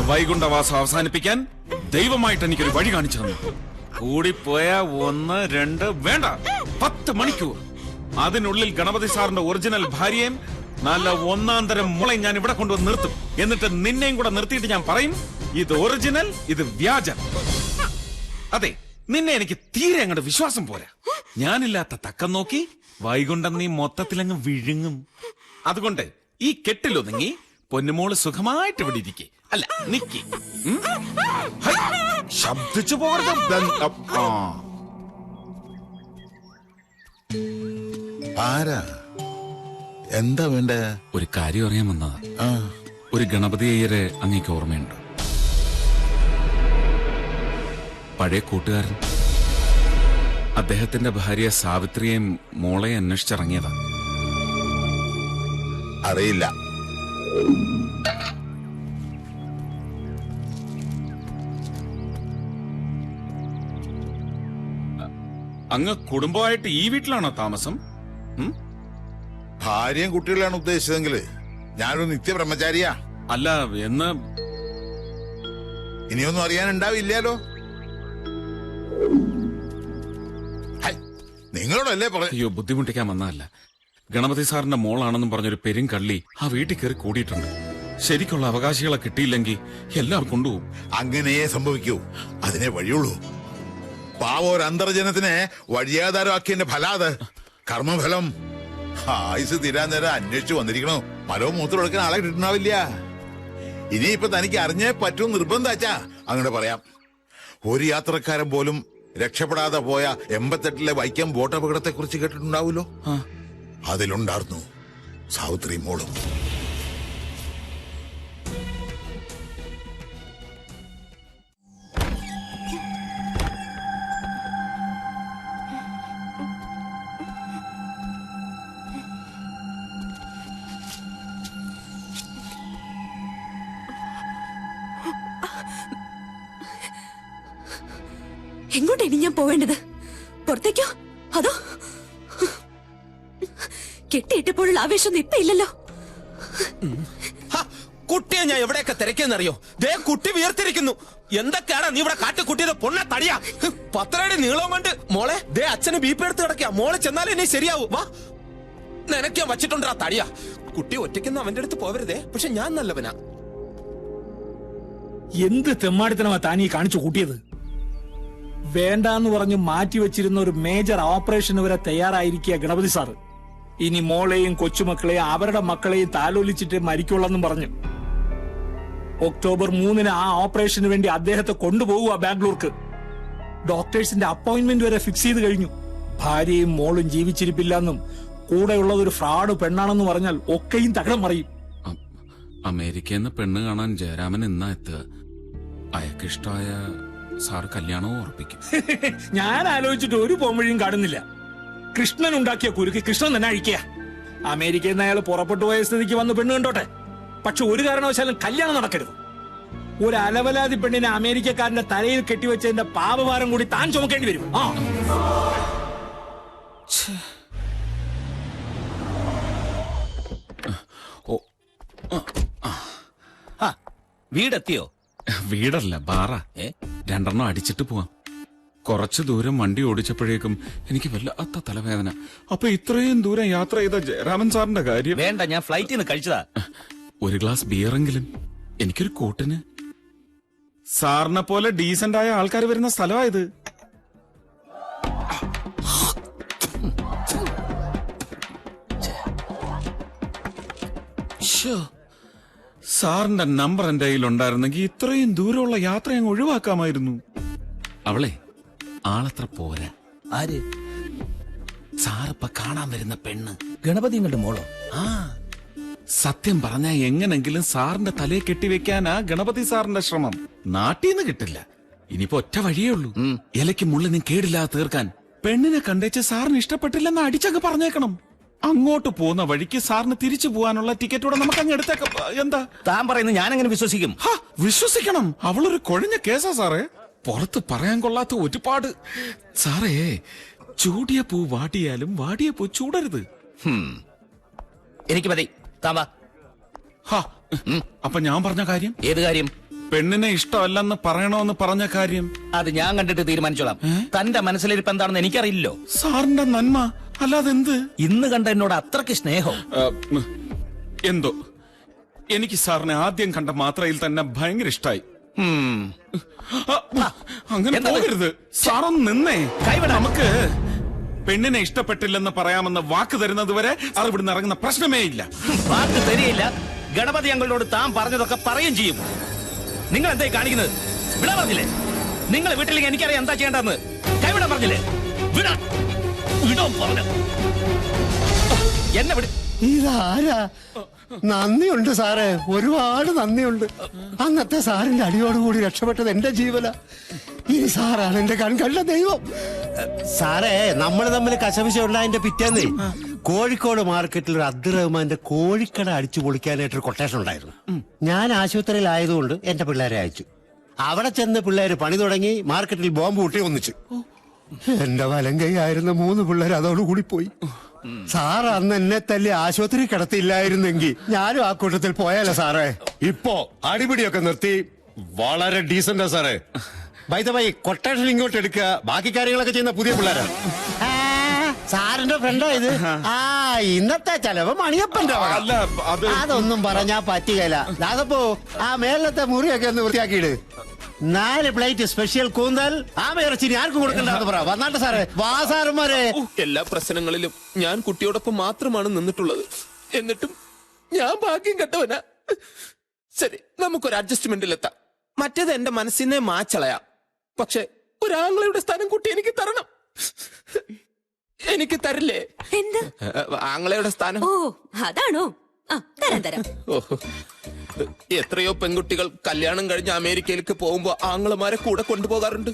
വൈകുണ്ഠവാസം അവസാനിപ്പിക്കാൻ ദൈവമായിട്ട് എനിക്കൊരു വഴി കാണിച്ചു തന്നു. കൂടിപ്പോയ 1, 2 വേണ്ട 10 മണിക്കൂർ അതിനുള്ളിൽ ഗണപതി സാറിന്റെ ഒറിജിനൽ ഭാര്യയും നല്ല ഒന്നാന്തരം മുളയും ഞാൻ ഇവിടെ കൊണ്ടുവന്ന് നിർത്തും. എന്നിട്ട് നിന്നെയും കൂടെ നിർത്തിയിട്ട് ഞാൻ പറയും, ഇത് ഒറിജിനൽ, ഇത് വ്യാജം. അതെ, നിന്നെ എനിക്ക് തീരെ അങ്ങോട്ട് വിശ്വാസം പോരാ. ഞാനില്ലാത്ത തക്കം നോക്കി വൈകുണ്ഠം നീ മൊത്തത്തിലങ്ങ് വിഴുങ്ങും. അതുകൊണ്ട് ഈ കെട്ടിലൊതുങ്ങി പൊന്നുമോള് സുഖമായിട്ട് ഇവിടെ ഇരിക്കെ. അല്ല, നിക്കി. ശബ്ദിച്ചു പോകരുത്. ആരാ? എന്താ വേണ്ട? ഒരു കാര്യം അറിയാൻ വന്നതാ. ഒരു ഗണപതി അയ്യരെ അങ്ങേക്ക് ഓർമ്മയുണ്ടോ? പഴയ കൂട്ടുകാരൻ. അദ്ദേഹത്തിന്റെ ഭാര്യ സാവിത്രിയെയും മോളെ അന്വേഷിച്ചിറങ്ങിയതാ. അറിയില്ല. അങ്ങ് കുടുംബമായിട്ട് ഈ വീട്ടിലാണോ താമസം? ഭാര്യയും കുട്ടികളാണ് ഉദ്ദേശിച്ചതെങ്കിൽ ഞാനൊരു നിത്യബ്രഹ്മചാരിയാ. അല്ല, എന്ന് ഇനിയൊന്നും അറിയാനുണ്ടാവില്ലല്ലോ. നിങ്ങളോടല്ലേ പറഞ്ഞു. അയ്യോ, ബുദ്ധിമുട്ടിക്കാൻ വന്നതല്ല. ഗണപതി സാറിന്റെ മോളാണെന്നും പറഞ്ഞൊരു പെരുങ്കള്ളി ആ വീട്ടിൽ കയറി കൂടിയിട്ടുണ്ട്. ശരിക്കുള്ള അവകാശികളെ കിട്ടിയില്ലെങ്കിൽ എല്ലാവരും കൊണ്ടുപോകും. അങ്ങനെയേ സംഭവിക്കൂ. അതിനെ വഴിയുള്ളൂ. പാവം ഒരു അന്തർജനത്തിനെ വഴിയാധാരമാക്കിയതിന്റെ ഫലാത് കർമ്മഫലം. ആയുസ് തീരാൻ നേരം അന്വേഷിച്ചു വന്നിരിക്കണോ. മലവും മൂത്രം എടുക്കാൻ ആളെ കിട്ടുന്നാവില്ല. ഇനിയിപ്പൊ തനിക്ക് അറിഞ്ഞേ പറ്റും നിർബന്ധാച്ചാ അങ്ങനെ പറയാം. ഒരു യാത്രക്കാരൻ പോലും രക്ഷപ്പെടാതെ പോയ 88-ലെ വൈക്കം ബോട്ടപകടത്തെ കുറിച്ച് കേട്ടിട്ടുണ്ടാവൂലോ. അതിലുണ്ടായിരുന്നു സാവിത്രി മോളും. എങ്ങോട്ടാ ഇനി ഞാൻ പോവേണ്ടത്? പുറത്തേക്കോ അതോ? കെട്ടിയിട്ടപ്പോഴുള്ള ആവേശമൊന്നും ഇപ്പൊ ഇല്ലല്ലോ. കുട്ടിയെ ഞാൻ എവിടെയൊക്കെ തിരക്കെന്നറിയോ? ദേ കുട്ടി വിയർത്തിരിക്കുന്നു. എന്തൊക്കെയാണ് നീ ഇവിടെ കാട്ടുകുട്ടിയുടെ പൊണ്ണ തടിയാ. 10 അടി നീളം കൊണ്ട് മോളെ ദേ അച്ഛന് ബി പി എടുത്ത് കിടക്കുക. മോളെ ചെന്നാലേ ഇനി ശരിയാവൂ. വാ, നിനക്ക് ഞാൻ വച്ചിട്ടുണ്ടാ തടിയാ. കുട്ടി ഒറ്റയ്ക്കൊന്നും അവന്റെ അടുത്ത് പോവരുതേ. പക്ഷെ ഞാൻ നല്ലവനാ. എന്ത് തെമ്മാടിത്തനമാ താനീ കാണിച്ചു കൂട്ടിയത്? വേണ്ടാന്ന് പറഞ്ഞു മാറ്റിവെച്ചിരുന്ന ഒരു മേജർ ഓപ്പറേഷന് വരെ തയ്യാറായിരിക്കുക ഗണപതി സാറ്. ഇനി മോളെയും കൊച്ചുമക്കളെയും അവരുടെ മക്കളെയും താലോലിച്ചിട്ട് മരിക്കുള്ളെന്നും പറഞ്ഞു. ഒക്ടോബർ 3 ആ ഓപ്പറേഷന് വേണ്ടി അദ്ദേഹത്തെ കൊണ്ടുപോകുക ബാംഗ്ലൂർക്ക്. ഡോക്ടേഴ്സിന്റെ അപ്പോയിന്റ്മെന്റ് വരെ ഫിക്സ് ചെയ്ത് കഴിഞ്ഞു. ഭാര്യയും മോളും ജീവിച്ചിരിപ്പില്ലെന്നും കൂടെയുള്ളത് ഒരു ഫ്രോഡ് പെണ്ണാണെന്ന് പറഞ്ഞാൽ ഒക്കെയും തകടം മറിയും. അമേരിക്കയിൽ നിന്ന് പെണ്ണ് കാണാൻ ജയരാമൻ ഇന്നാ എത്തുക. അയക്കിഷ്ടായ സാറ് കല്യാണവും ഉറപ്പിക്കും. ഞാൻ ആലോചിച്ചിട്ട് ഒരു പോംവഴിയും കാണുന്നില്ല. കൃഷ്ണൻ ഉണ്ടാക്കിയ കുരുക്ക് കൃഷ്ണൻ തന്നെ അഴിക്കുക. അമേരിക്കയിൽ നിന്ന് അയാൾ പുറപ്പെട്ടു പോയ സ്ഥിതിക്ക് വന്ന് പെണ്ണ് കണ്ടോട്ടെ. പക്ഷെ ഒരു കാരണവശാലും കല്യാണം നടക്കരുത്. ഒരു അലവലാതി പെണ്ണിനെ അമേരിക്കക്കാരന്റെ തലയിൽ കെട്ടിവെച്ചതിന്റെ പാപഭാരം കൂടി താൻ ചുമക്കേണ്ടി വരും. വീടെത്തിയോ? വീടല്ല, ബാറാ. 2 അടിച്ചിട്ട് പോവാം. കുറച്ചു ദൂരം വണ്ടി ഓടിച്ചപ്പോഴേക്കും എനിക്ക് വല്ലാത്ത തലവേദന. അപ്പൊ ഇത്രയും ദൂരം യാത്ര ചെയ്ത ജയരാമൻ സാറിന്റെ കാര്യം. വേണ്ട, ഞാൻ ഫ്ലൈറ്റിൽ നിന്ന് കഴിച്ചതാ. ഒരു ഗ്ലാസ് ബിയറെങ്കിലും എനിക്കൊരു കൂട്ടിന്. സാറിനെ പോലെ ഡീസന്റ് ആയ ആൾക്കാർ വരുന്ന സ്ഥലമായത്. സാറിന്റെ നമ്പർ എന്റെ കയ്യിൽ ഉണ്ടായിരുന്നെങ്കിൽ ഇത്രയും ദൂരമുള്ള യാത്ര അങ്ങ് ഒഴിവാക്കാമായിരുന്നു. അവളെ ആളത്ര പോരാ. ആര്? സാറിപ്പ കാണാൻ വരുന്ന പെണ്ണ് ഗണപതിങ്ങളുടെ മോളോ? സത്യം പറഞ്ഞാ എങ്ങനെങ്കിലും സാറിന്റെ തലയെ കെട്ടിവെക്കാനാ ഗണപതി സാറിന്റെ ശ്രമം. നാട്ടീന്ന് കിട്ടില്ല. ഇനിയിപ്പോ ഒറ്റ വഴിയേ ഉള്ളൂ. ഇലയ്ക്ക് മുള്ളിനും കേടില്ലാതെ തീർക്കാൻ പെണ്ണിനെ കണ്ടേച്ച് സാറിന് ഇഷ്ടപ്പെട്ടില്ലെന്ന് അടിച്ചങ്ങ് പറഞ്ഞേക്കണം. അങ്ങോട്ട് പോകുന്ന വഴിക്ക് സാറിന് തിരിച്ചു പോകാനുള്ള ടിക്കറ്റോടെ നമുക്ക് അങ്ങ് എടുത്തേക്കാം. എന്താ താൻ പറയുന്നത്? ഞാൻ എങ്ങനെ വിശ്വസിക്കും? വിശ്വസിക്കണം. അവളൊരു കൊഴിഞ്ഞ കേസാ സാറേ. പുറത്ത് പറയാൻ കൊള്ളാത്ത ഒരുപാട്. സാറേ, ചൂടിയ പൂ വാടിയാലും വാടിയ പൂ ചൂടരുത്. എനിക്ക് മതി. താൻ വാ. അപ്പൊ ഞാൻ പറഞ്ഞ കാര്യം? ഏത് കാര്യം? പെണ്ണിനെ ഇഷ്ടമല്ലെന്ന് പറയണോന്ന് പറഞ്ഞ കാര്യം അത് ഞാൻ കണ്ടിട്ട് തീരുമാനിച്ചോളാം. തന്റെ മനസ്സിലിരിപ്പ് എന്താണെന്ന് എനിക്കറിയില്ലോ. സാറിന്റെ നന്മ അല്ലാതെ എന്ത്? ഇന്ന് കണ്ട എന്നോട് അത്രയ്ക്ക് സ്നേഹം. എന്തോ എനിക്ക് സാറിനെ ആദ്യം കണ്ട മാത്രയിൽ തന്നെ ഭയങ്കര ഇഷ്ടായി. അങ്ങനെ എന്താ? പോകരുത്. സാറൊന്ന് നിന്നേ. കൈവിടാ. നമുക്ക് പെണ്ണിനെ ഇഷ്ടപ്പെട്ടില്ലെന്ന് പറയാമെന്ന് വാക്ക് തരുന്നത് വരെ അത് ഇവിടുന്ന് ഇറങ്ങുന്ന പ്രശ്നമേ ഇല്ല. വാക്ക് തരികയില്ല. ഗണപതി അങ്കിളിനോട് താൻ പറഞ്ഞതൊക്കെ പറയുകയും ചെയ്യും. നിങ്ങൾ എന്തായി കാണിക്കുന്നത്? വിടാ പറഞ്ഞില്ലേ? നിങ്ങൾ വീട്ടിലേക്ക് എനിക്കറിയാം എന്താ ചെയ്യേണ്ടതെന്ന്. കൈവിടാൻ പറഞ്ഞില്ലേ? വിടാ. വിടോ പറഞ്ഞു. എന്നെ വിട്. ഇതാരാ? നന്ദിയുണ്ട് സാറേ, ഒരുപാട് നന്ദിയുണ്ട്. അന്നത്തെ സാറിന്റെ അടിയോടുകൂടി രക്ഷപ്പെട്ടത് എന്റെ ജീവന. ഇനി സാറാണ് എന്റെ കൺകണ്ട ദൈവം. സാറേ, നമ്മൾ തമ്മിൽ കശപിശ ഉണ്ടായതിന്റെ പിറ്റേന്ന് കോഴിക്കോട് മാർക്കറ്റിൽ ഒരു അബ്ദുറഹ്മാന്റെ കോഴിക്കട അടിച്ചു പൊളിക്കാനായിട്ടൊരു കൊട്ടേഷൻ ഉണ്ടായിരുന്നു. ഞാൻ ആശുപത്രിയിലായതുകൊണ്ട് എന്റെ പിള്ളേരെ അയച്ചു. അവിടെ ചെന്ന് പിള്ളേര് പണി തുടങ്ങി, മാർക്കറ്റിൽ ബോംബ് കൂട്ടി ഒന്നിച്ചു. എന്റെ വലങ്കയായിരുന്ന 3 പിള്ളേർ അതോടുകൂടി പോയി. സാർ അന്ന് എന്നെ തല്ലി ആശുപത്രി കിടത്തിയില്ലായിരുന്നെങ്കിൽ ഞാനും ആ കൂട്ടത്തിൽ പോയാലോ സാറേ. ഇപ്പോ അടിപിടിയൊക്കെ നിർത്തി വളരെ ഡീസന്റാ സാറേ. ബൈ കൊട്ടേഷൻ ഇങ്ങോട്ട് എടുക്കുക, ബാക്കി കാര്യങ്ങളൊക്കെ ചെയ്യുന്ന പുതിയ പിള്ളേരാ. സാറിന്റെ ഫ്രണ്ടാ ഇത്? ഇന്നത്തെ ചെലവ് മണിയപ്പന്റെ വക. അല്ല, അതൊന്നും പറഞ്ഞാ പറ്റുകയില്ല. അതപ്പോ ആ മേലത്തെ മുറിയൊക്കെ ഒന്ന് വൃത്തിയാക്കിയിട്. 4 പ്ലേറ്റ് സ്പെഷ്യൽ കൂന്തൽ ആമയിറച്ചി ആർക്കും കൊടുക്കണ്ടെന്ന് പറ. വന്നാട്ടെ സാറേ. വാ സാറുമാരെ. എല്ലാ പ്രശ്നങ്ങളിലും ഞാൻ കുട്ടിയോടൊപ്പം മാത്രമാണ് നിന്നിട്ടുള്ളത്. എന്നിട്ടും ഞാൻ ഭാഗ്യം കെട്ടവനാ. ശരി, നമുക്കൊരു അഡ്ജസ്റ്റ്മെന്റിലെത്താം. മറ്റേത് എന്റെ മനസ്സിനെ മാച്ചളയാം. പക്ഷെ ഒരാങ്ങളയുടെ സ്ഥാനം കുട്ടി എനിക്ക് തരണം. എനിക്ക് തരില്ലേ? എന്ത്? ആങ്ങളയുടെ സ്ഥാനം. ഓ, അതാണോ? തരാം. ഓഹോ, എത്രയോ പെൺകുട്ടികൾ കല്യാണം കഴിഞ്ഞ് അമേരിക്കയിലേക്ക് പോകുമ്പോ ആങ്ങളമാരെ കൂടെ കൊണ്ടുപോകാറുണ്ട്.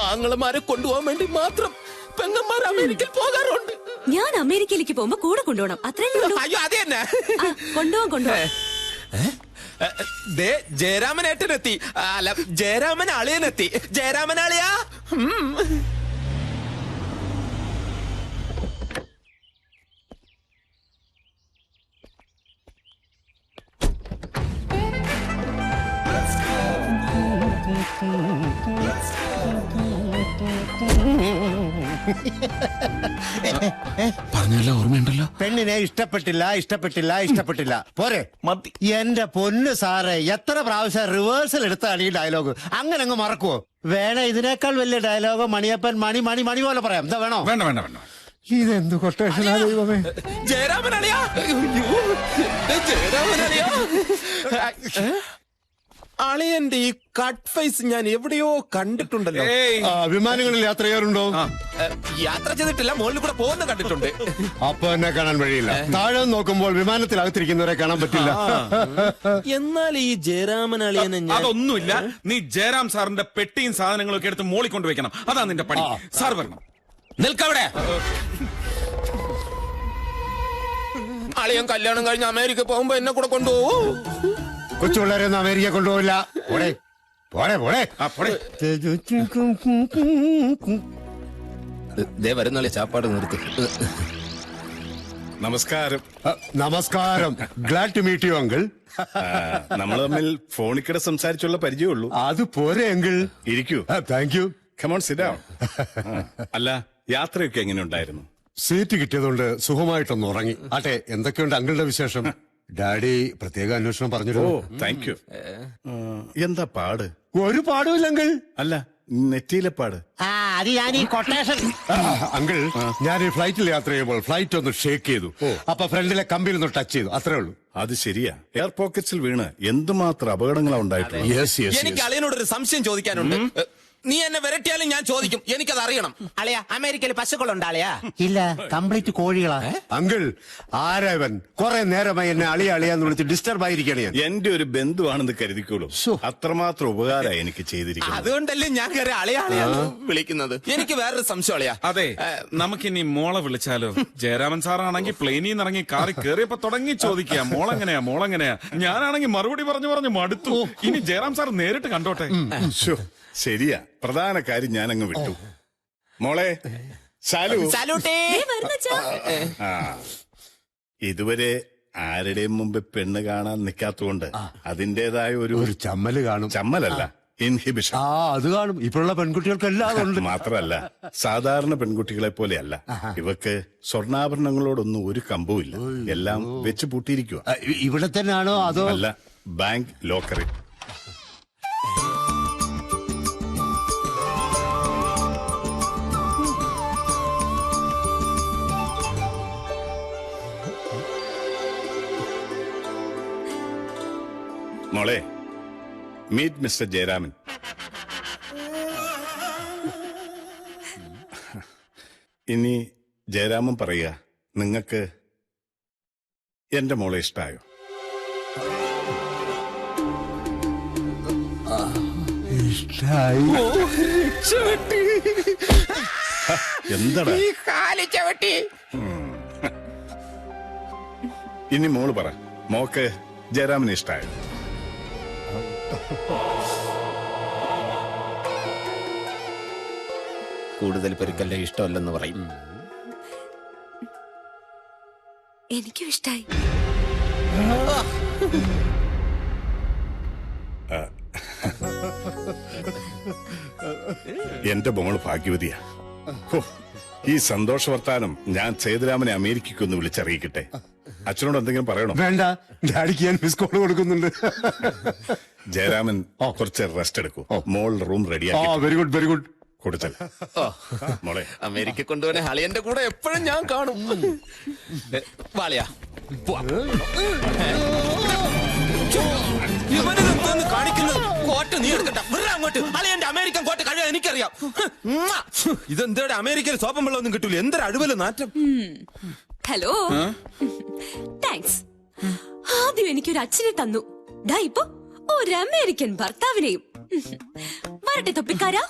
ആങ്ങളമാരെ കൊണ്ടുപോകാൻ വേണ്ടി മാത്രം പെങ്ങന്മാർ അമേരിക്കയിൽ പോകാറുണ്ട്. ഞാൻ അമേരിക്കയിലേക്ക് പോകുമ്പോ കൂടെ കൊണ്ടുപോകണം. അത്രയല്ലേ ഉള്ളൂ. അയ്യോ, അത് തന്നെ. കൊണ്ടുപോകാൻ. ജയരാമനേട്ടനെത്തി. അല്ല, ജയരാമൻ അളിയനെത്തി. ജയരാമൻ അളിയാ. പറഞ്ഞല്ല ഓർമ്മയുണ്ടല്ലോ. പെണ്ണിനെ ഇഷ്ടപ്പെട്ടില്ല പോരെ? മതി. എന്റെ പൊന്ന് സാറേ, എത്ര പ്രാവശ്യം റിവേഴ്സൽ എടുത്താണ് ഈ ഡയലോഗ്. അങ്ങനെ അങ്ങ് മറക്കുവോ? വേണ ഇതിനേക്കാൾ വലിയ ഡയലോഗ് മണിയപ്പൻ മണി മണി മണി പോലെ പറയാം. എന്താ വേണോ? വേണ്ട. ഇതെന്ത് കൊട്ടേഷനാ ദൈവമേ. ജയരാമൻ അളിയാ. ജയരാമൻ അളിയാ. അളിയന്റെ ഈ കട്ട് ഫേസ് ഞാൻ എവിടെയോ കണ്ടിട്ടുണ്ടല്ലോ. വിമാനങ്ങളിൽ യാത്ര ചെയ്യാറുണ്ടോ? യാത്ര ചെയ്തിട്ടില്ല, മുകളിൽ കൂടെ പോകുന്ന കണ്ടിട്ടുണ്ട്. അപ്പൊ എന്നെ കാണാൻ വഴിയില്ല. താഴെ നോക്കുമ്പോൾ വിമാനത്തിലകത്തിരിക്കുന്നവരെ കാണാൻ പറ്റില്ല. എന്നാൽ ഈ ജയരാമൻ അളിയനെ അതൊന്നുമില്ല. നീ ജയറാം സാറിന്റെ പെട്ടിയും സാധനങ്ങളും ഒക്കെ എടുത്ത് മോളിൽ കൊണ്ടുവയ്ക്കണം. അതാ നിന്റെ പണി. സാർ വരണം. നിൽക്കവിടെ. അളിയൻ കല്യാണം കഴിഞ്ഞ് അമേരിക്ക പോകുമ്പോ എന്നെ കൂടെ കൊണ്ടുപോകൂ. കൊച്ചുപിള്ളേരെ ഒന്നും അമേരിക്ക കൊണ്ടുപോകില്ല. വരുന്നാളെ ചാപ്പാട് നിർത്തി. നമസ്കാരം. Glad to meet you uncle. നമ്മൾ തമ്മിൽ ഫോണിക്കിടെ സംസാരിച്ചുള്ള പരിചയമുള്ളൂ. അത് പോരെ അങ്കിൾ. ഇരിക്കൂ. Thank you. Come on sit down. അല്ല, യാത്രയൊക്കെ എങ്ങനെ ഉണ്ടായിരുന്നു? സീറ്റ് കിട്ടിയതുകൊണ്ട് സുഖമായിട്ടൊന്ന് ഉറങ്ങി. ആട്ടെ, എന്തൊക്കെയുണ്ട് അങ്കിളുടെ വിശേഷം? ഡാഡി പ്രത്യേക അന്വേഷണം പറഞ്ഞിരുന്നു. Thank you. എന്താ പാട്? ഒരു പാടുമില്ലെങ്കിൽ. അല്ല, നെറ്റിയിലെ പാട്. അത് ഞാൻ ഈ കൊട്ടേഷൻ. അങ്കിൾ, ഞാൻ ഈ ഫ്ലൈറ്റിൽ യാത്ര ചെയ്യുമ്പോൾ ഫ്ലൈറ്റ് ഒന്ന് ഷേക്ക് ചെയ്തു. അപ്പൊ ഫ്രണ്ടിലെ കമ്പിൽ ഒന്ന് ടച്ച് ചെയ്തു. അത്രേ ഉള്ളൂ. അത് ശരിയാ. എയർ പോക്കറ്റ്സിൽ വീണ് എന്തുമാത്രം അപകടങ്ങളാ ഉണ്ടായിട്ടുള്ളത്. എനിക്ക് അളിയനോടൊരു സംശയം ചോദിക്കാനുണ്ട്. നീ എന്നെ വരട്ടിയാലും ഞാൻ ചോദിക്കും. എനിക്കത് അറിയണം. അളിയ, അമേരിക്കയിൽ പശുക്കളുണ്ട് അളിയാ? ഇല്ല, കംപ്ലീറ്റ് കോഴികളാ. അങ്കിൾ, ആരാവൻ? കുറെ നേരമായി എന്നെ അളിയാന്ന് വിളിച്ച് ഡിസ്റ്റർബ് ആയിരിക്കണേ. എന്റെ ഒരു ബന്ധുവാണെന്ന് കരുതിക്കോളൂ. അത്രമാത്രം ഉപകാരമായി എനിക്ക് ചെയ്തിരിക്കുന്നത്. അതുകൊണ്ടല്ലേ ഞാൻ കയറി അളിയാളിയാന്ന് വിളിക്കുന്നത്. എനിക്ക് വേറൊരു സംശയം അളിയാ. അതെ, നമുക്കിനി മോളെ വിളിച്ചാലോ? ജയരാമൻ സാറാണെങ്കിൽ പ്ലെയിനിൽ നിന്ന് ഇറങ്ങി കാറിൽ കയറിയപ്പോ തുടങ്ങി ചോദിക്കുക, മോളെങ്ങനെയാ. ഞാനാണെങ്കിൽ മറുപടി പറഞ്ഞു മടുത്തു. ഇനി ജയറാം സാർ നേരിട്ട് കണ്ടോട്ടെ. ശരിയാ, പ്രധാന കാര്യം ഞാൻ അങ്ങ് വിട്ടു. മോളെ സാലൂട്ടേ. ഇതുവരെ ആരുടെയും മുമ്പ് പെണ്ണ് കാണാൻ നിൽക്കാത്തതുകൊണ്ട് അതിന്റേതായ ഒരു ഒരു ചമ്മല് കാണും. ചമ്മലല്ല, ഇൻഹിബിഷൻ. അത് കാണും. ഇപ്പോഴുള്ള പെൺകുട്ടികൾക്കെല്ലാം ഉണ്ട്. മാത്രല്ല സാധാരണ പെൺകുട്ടികളെ പോലെയല്ല, ഇവക്ക് സ്വർണ്ണാഭരണങ്ങളോടൊന്നും ഒരു കമ്പവുമില്ല. എല്ലാം വെച്ച് പൂട്ടിയിരിക്കുക. ഇവിടെ തന്നെയാണോ അതോ? അല്ല, ബാങ്ക് ലോക്കറിൽ. മോളെ, മീറ്റ് മിസ്റ്റർ ജയരാമൻ. ഇനി ജയരാമൻ പറയുക, നിങ്ങൾക്ക് എന്റെ മോളെ ഇഷ്ടായോ? ഇഷ്ടായി. എന്താടാ ഇനി മോള് പറ, മോക്ക് ജയരാമന് ഇഷ്ടായോ? കൂടുതൽ പെരുക്കല്ലേ ഇഷ്ടമല്ലെന്ന് പറയും. എനിക്കും ഇഷ്ടായി. എന്റെ മോള് ഭാഗ്യവതിയാ. ഹോ, ഈ സന്തോഷ വർത്താനം ഞാൻ സേതുരാമനെ അമേരിക്കയ്ക്കൊന്ന് വിളിച്ചറിയിക്കട്ടെ. അച്ഛനോട് എന്തെങ്കിലും പറയണോ? വേണ്ട, ഡാഡിക്ക് ഞാൻ മിസ് കോൾ കൊടുക്കുന്നുണ്ട്. ജയരാമൻ കുറച്ച് റെസ്റ്റ് എടുക്കൂ. മോൾ റൂം റെഡിയാക്കി. Very good, very good. കൊടുത്തൽ മോളെ. അമേരിക്ക കൊണ്ടുപോനെ അളിയന്റെ കൂടെ എപ്പോഴും ഞാൻ കാണും. വാളിയാ ഇവനെന്തോന്ന് കാണിക്കുന്നത്? കോട്ട് നീ എടുക്കട്ട, അങ്ങോട്ട്. അളിയന്റെ അമേരിക്കൻ കോട്ട് കഴിയാൻ എനിക്കറിയാം. ഇതെന്തോടെ അമേരിക്കയിൽ സോപ്പം വെള്ളമൊന്നും കിട്ടൂല. എന്തൊരു അഴുവല് നാറ്റം. Hello, thanks. ആദ്യം എനിക്കൊരു അച്ഛനെ തന്നു, ദാ ഇപ്പൊ ഒരു അമേരിക്കൻ ഭർത്താവിനെയും. വരട്ടെ തൊപ്പിക്കാരാ.